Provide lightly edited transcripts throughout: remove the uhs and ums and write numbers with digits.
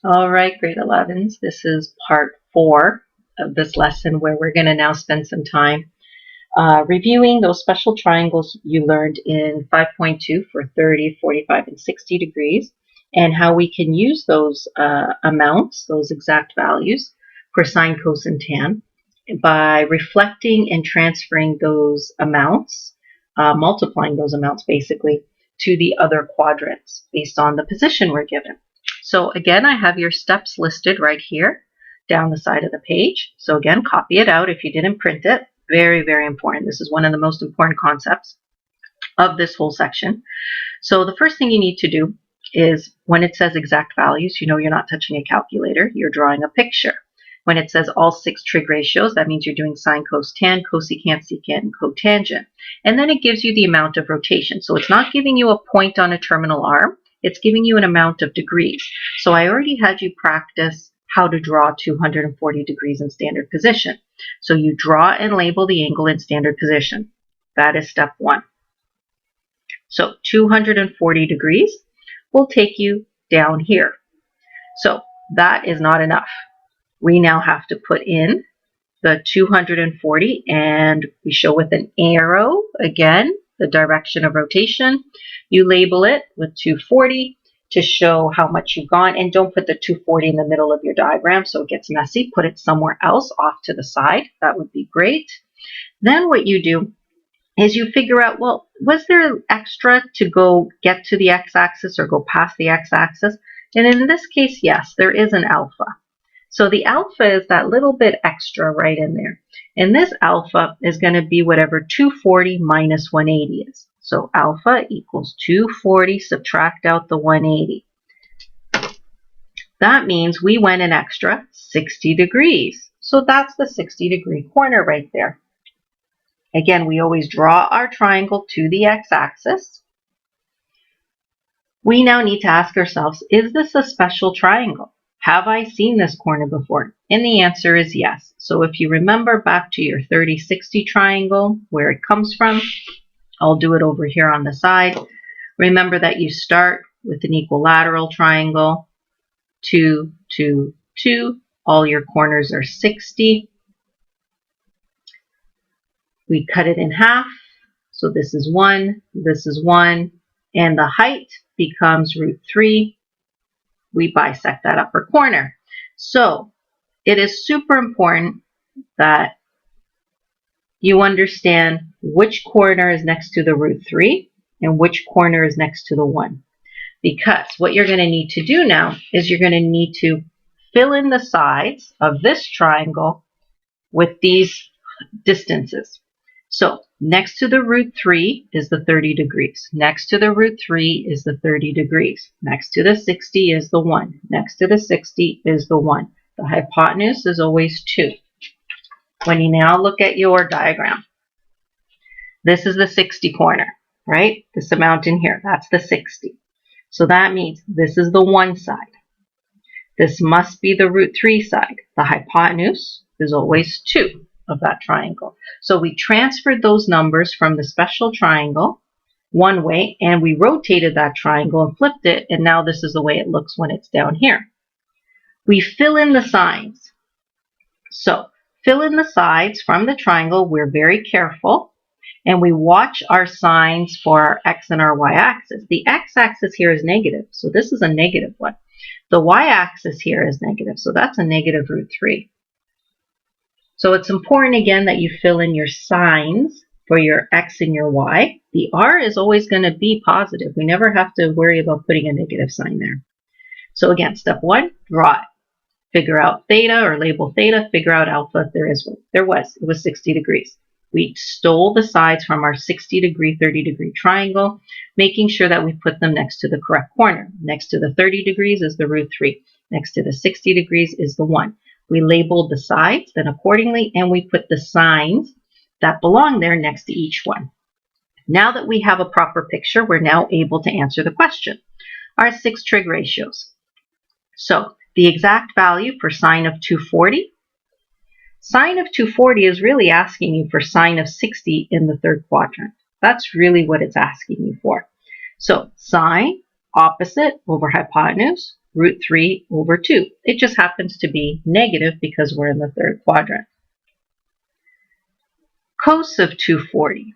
All right, grade 11s. This is part 4 of this lesson where we're going to now spend some time reviewing those special triangles you learned in 5.2 for 30, 45, and 60 degrees, and how we can use those amounts, those exact values, for sine, cos, and tan by reflecting and transferring those amounts, multiplying those amounts basically, to the other quadrants based on the position we're given. So again, I have your steps listed right here down the side of the page. So again, copy it out if you didn't print it. Very, very important. This is one of the most important concepts of this whole section. So the first thing you need to do is when it says exact values, you know you're not touching a calculator, you're drawing a picture. When it says all 6 trig ratios, that means you're doing sine, cos, tan, cosecant, secant, and cotangent. And then it gives you the amount of rotation. So it's not giving you a point on a terminal arm, it's giving you an amount of degrees. So I already had you practice how to draw 240 degrees in standard position. So you draw and label the angle in standard position. That is step 1. So 240 degrees will take you down here. So that is not enough. We now have to put in the 240, and we show with an arrow again the direction of rotation. You label it with 240 to show how much you've gone, and don't put the 240 in the middle of your diagram so it gets messy. Put it somewhere else off to the side. That would be great. Then what you do is you figure out, well, was there extra to go get to the x-axis or go past the x-axis? And in this case, yes, there is an alpha. So the alpha is that little bit extra right in there. And this alpha is going to be whatever 240 minus 180 is. So alpha equals 240, subtract out the 180. That means we went an extra 60 degrees. So that's the 60-degree corner right there. Again, we always draw our triangle to the x-axis. We now need to ask ourselves, is this a special triangle? Have I seen this corner before? And the answer is yes. So if you remember back to your 30-60 triangle, where it comes from, I'll do it over here on the side. Remember that you start with an equilateral triangle, 2, 2, 2. All your corners are 60. We cut it in half. So this is 1, and the height becomes root 3. We bisect that upper corner. So it is super important that you understand which corner is next to the root 3 and which corner is next to the 1. Because what you're going to need to do now is you're going to need to fill in the sides of this triangle with these distances. So next to the root 3 is the 30 degrees. Next to the root 3 is the 30 degrees. Next to the 60 is the 1. Next to the 60 is the 1. The hypotenuse is always 2. When you now look at your diagram, this is the 60 corner, right? This amount in here, that's the 60. So that means this is the 1 side. This must be the root 3 side. The hypotenuse is always 2. Of that triangle. So we transferred those numbers from the special triangle one way, and we rotated that triangle and flipped it, and now this is the way it looks when it's down here. We fill in the signs. So fill in the sides from the triangle. We're very careful, and we watch our signs for our x and our y-axis. The x-axis here is negative, so this is a negative one. The y-axis here is negative, so that's a negative root 3. So it's important again that you fill in your signs for your x and your y. The r is always going to be positive. We never have to worry about putting a negative sign there. So again, step 1, draw it. Figure out theta or label theta. Figure out alpha if there is one. There was. It was 60 degrees. We stole the sides from our 60-degree, 30-degree triangle, making sure that we put them next to the correct corner. Next to the 30 degrees is the root 3. Next to the 60 degrees is the 1. We labeled the sides then accordingly, and we put the signs that belong there next to each one. Now that we have a proper picture, we're now able to answer the question. Our 6 trig ratios. So the exact value for sine of 240. Sine of 240 is really asking you for sine of 60 in the third quadrant. That's really what it's asking you for. So sine, opposite over hypotenuse, root 3 over 2. It just happens to be negative because we're in the third quadrant. Cos of 240.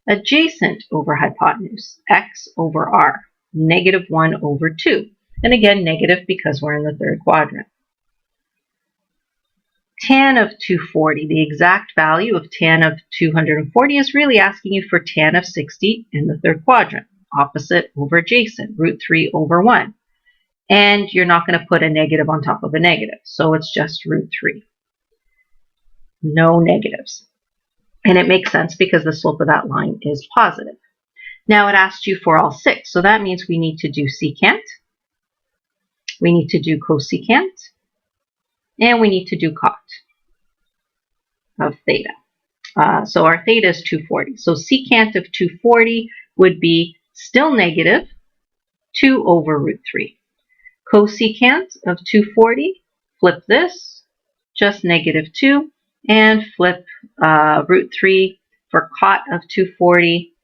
Adjacent over hypotenuse, x over r, negative 1 over 2. And again, negative because we're in the third quadrant. Tan of 240, the exact value of tan of 240 is really asking you for tan of 60 in the third quadrant. Opposite over adjacent, root 3 over 1. And you're not going to put a negative on top of a negative, so it's just root 3. No negatives. And it makes sense because the slope of that line is positive. Now it asked you for all 6, so that means we need to do secant, we need to do cosecant, and we need to do cot of theta. So our theta is 240. So secant of 240 would be still negative 2 over root 3. Cosecant of 240, flip this, just negative 2, and flip root 3 for cot of 240,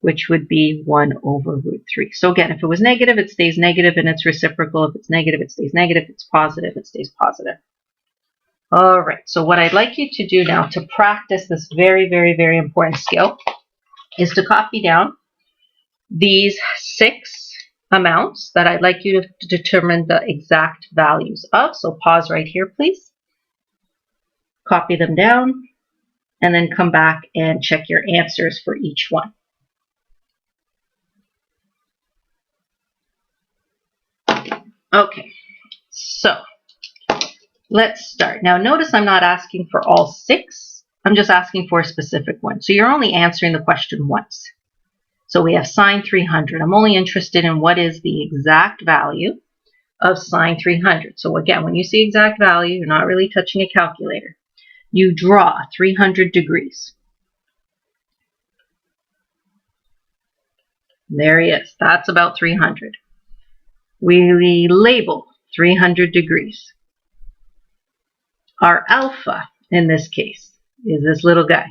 which would be 1 over root 3. So again, if it was negative, it stays negative and it's reciprocal. If it's negative, it stays negative. If it's positive, it stays positive. All right, so what I'd like you to do now to practice this very, very, very important skill is to copy down these 6 amounts that I'd like you to determine the exact values of. So pause right here, please. Copy them down, and then come back and check your answers for each one. Okay, so let's start. Now notice I'm not asking for all 6. I'm just asking for a specific one. So you're only answering the question once. So we have sine 300. I'm only interested in what is the exact value of sine 300. So again, when you see exact value, you're not really touching a calculator. You draw 300 degrees. There he is. That's about 300. We label 300 degrees. Our alpha, in this case, is this little guy.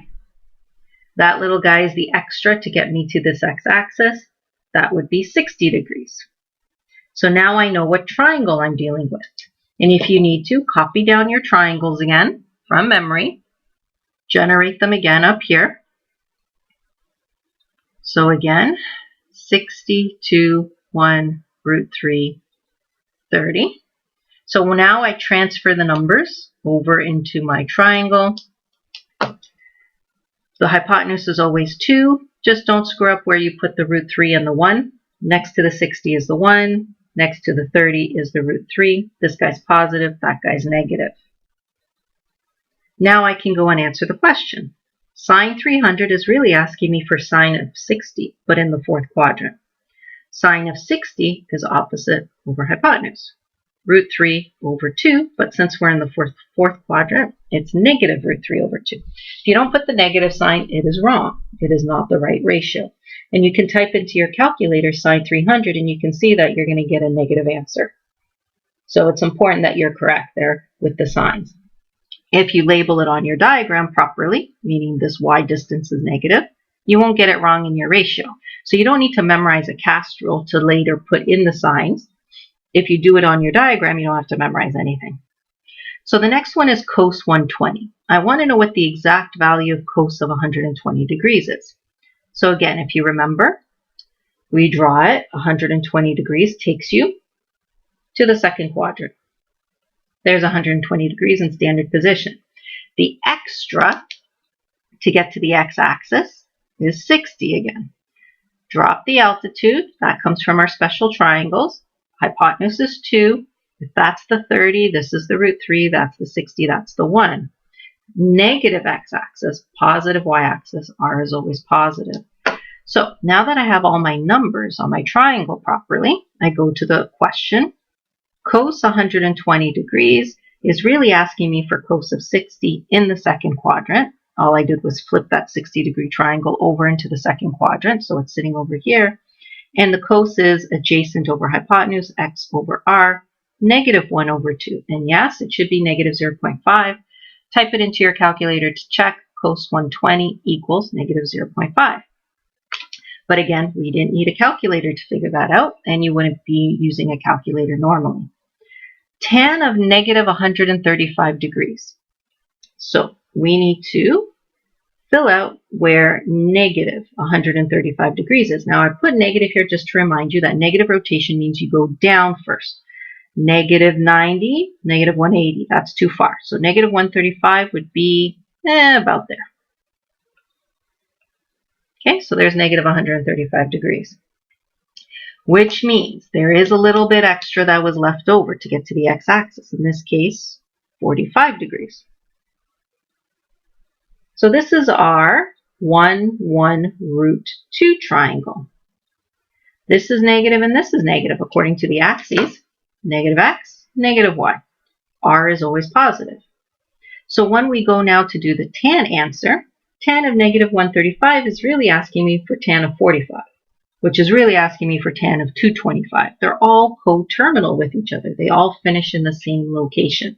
That little guy is the extra to get me to this x-axis. That would be 60 degrees. So now I know what triangle I'm dealing with. And if you need to, copy down your triangles again from memory. Generate them again up here. So again, 60, 2, 1, root 3, 30. So now I transfer the numbers over into my triangle. The hypotenuse is always 2. Just don't screw up where you put the root 3 and the 1. Next to the 60 is the 1. Next to the 30 is the root 3. This guy's positive, that guy's negative. Now I can go and answer the question. Sine 300 is really asking me for sine of 60, but in the fourth quadrant. Sine of 60 is opposite over hypotenuse. Root 3 over 2, but since we're in the fourth quadrant, it's negative root 3 over 2. If you don't put the negative sign, it is wrong. It is not the right ratio. And you can type into your calculator sine 300, and you can see that you're going to get a negative answer. So it's important that you're correct there with the signs. If you label it on your diagram properly, meaning this y distance is negative, you won't get it wrong in your ratio. So you don't need to memorize a cast rule to later put in the signs. If you do it on your diagram, you don't have to memorize anything. So the next one is cos 120. I want to know what the exact value of cos of 120 degrees is. So again, if you remember, we draw it. 120 degrees takes you to the second quadrant. There's 120 degrees in standard position. The extra to get to the x-axis is 60 again. Drop the altitude. That comes from our special triangles. Hypotenuse is 2. If that's the 30, this is the root 3. That's the 60. That's the 1. Negative x-axis, positive y-axis. R is always positive. So now that I have all my numbers on my triangle properly, I go to the question. Cos 120 degrees is really asking me for cos of 60 in the second quadrant. All I did was flip that 60-degree triangle over into the second quadrant, so it's sitting over here. And the cos is adjacent over hypotenuse, x over r, negative 1 over 2. And yes, it should be negative 0.5. Type it into your calculator to check. Cos 120 equals negative 0.5. But again, we didn't need a calculator to figure that out, and you wouldn't be using a calculator normally. Tan of negative 135 degrees. So we need to fill out where negative 135 degrees is. Now I put negative here just to remind you that negative rotation means you go down first. Negative 90, negative 180, that's too far. So negative 135 would be about there. Okay, so there's negative 135 degrees, which means there is a little bit extra that was left over to get to the x-axis. In this case, 45 degrees. So this is our 1, 1, root 2 triangle. This is negative and this is negative according to the axes. Negative x, negative y. R is always positive. So when we go now to do the tan answer, tan of negative 135 is really asking me for tan of 45, which is really asking me for tan of 225. They're all coterminal with each other. They all finish in the same location.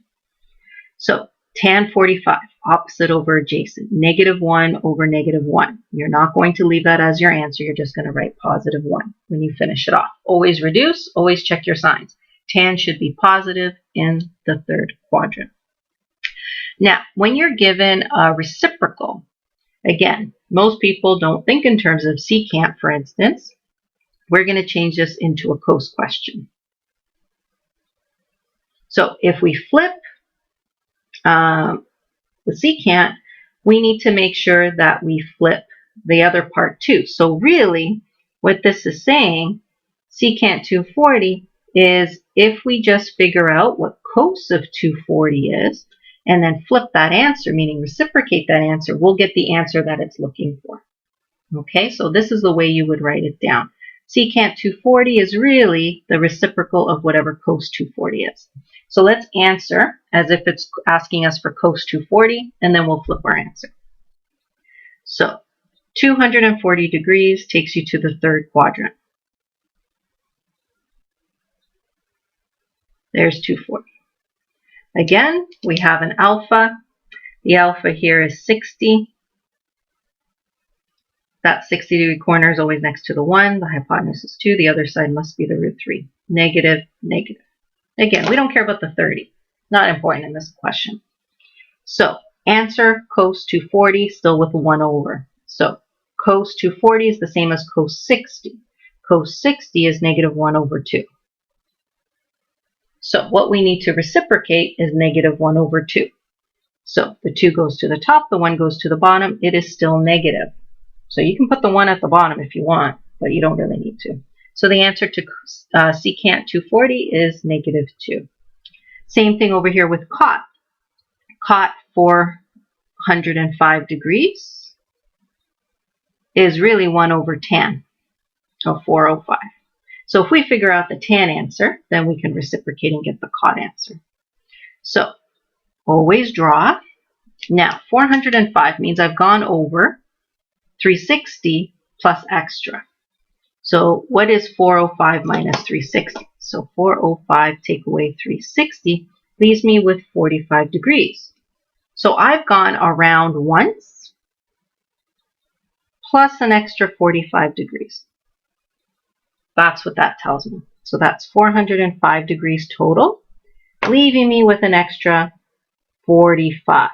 So tan 45, opposite over adjacent, negative 1 over negative 1. You're not going to leave that as your answer. You're just going to write positive 1 when you finish it off. Always reduce, always check your signs. Tan should be positive in the third quadrant. Now, when you're given a reciprocal, again, most people don't think in terms of secant, for instance. We're going to change this into a cos question. So if we flip the secant, we need to make sure that we flip the other part too. So really, what this is saying, secant 240, is if we just figure out what cos of 240 is, and then flip that answer, meaning reciprocate that answer, we'll get the answer that it's looking for. Okay, so this is the way you would write it down. Secant 240 is really the reciprocal of whatever cos 240 is. So let's answer as if it's asking us for cos 240, and then we'll flip our answer. So 240 degrees takes you to the third quadrant. There's 240. Again, we have an alpha. The alpha here is 60. That 60-degree corner is always next to the 1. The hypotenuse is 2. The other side must be the root 3. Negative, negative. Again, we don't care about the 30. Not important in this question. So, answer cos 240, still with 1 over. So, cos 240 is the same as cos 60. Cos 60 is negative 1 over 2. So what we need to reciprocate is negative 1 over 2. So the 2 goes to the top, the 1 goes to the bottom. It is still negative. So you can put the 1 at the bottom if you want, but you don't really need to. So the answer to secant 240 is negative 2. Same thing over here with cot. Cot 405 degrees is really 1 over tan of 405. So if we figure out the tan answer, then we can reciprocate and get the cot answer. So always draw. Now 405 means I've gone over 360 plus extra. So what is 405 minus 360? So 405 take away 360 leaves me with 45 degrees. So I've gone around once plus an extra 45 degrees. That's what that tells me. So that's 405 degrees total, leaving me with an extra 45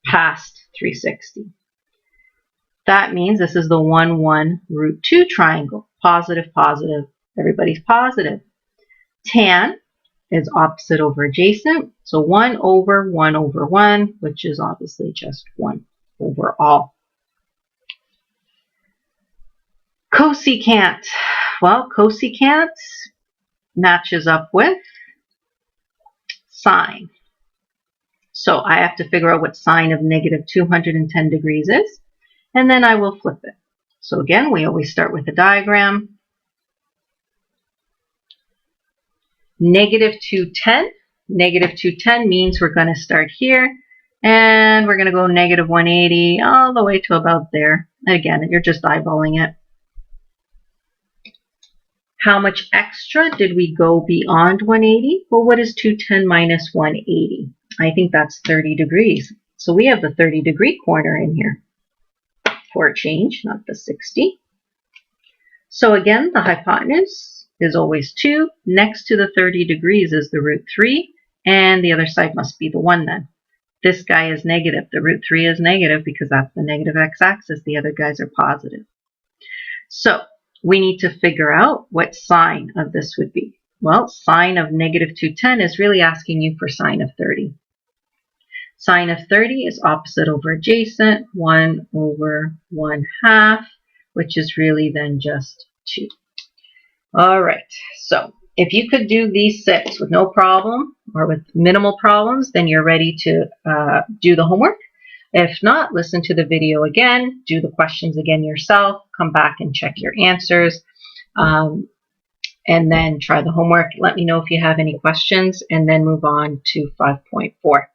past 360. That means this is the 1, 1, root 2 triangle. Positive, positive. Everybody's positive. Tan is opposite over adjacent. So 1 over 1 over 1, which is obviously just 1 over all. Cosecant. Well, cosecant matches up with sine. So I have to figure out what sine of negative 210 degrees is, and then I will flip it. So again, we always start with a diagram. Negative 210. Negative 210 means we're going to start here, and we're going to go negative 180 all the way to about there. And again, you're just eyeballing it. How much extra did we go beyond 180? Well, what is 210 minus 180? I think that's 30 degrees. So we have the 30-degree corner in here for a change, not the 60. So again, the hypotenuse is always 2. Next to the 30 degrees is the root 3, and the other side must be the 1 then. This guy is negative. The root 3 is negative because that's the negative x-axis. The other guys are positive. So we need to figure out what sine of this would be. Well, sine of negative 210 is really asking you for sine of 30. Sine of 30 is opposite over adjacent, 1 over 1/2, which is really then just 2. All right, so if you could do these 6 with no problem or with minimal problems, then you're ready to do the homework. If not, listen to the video again, do the questions again yourself, come back and check your answers, and then try the homework. Let me know if you have any questions, and then move on to 5.4.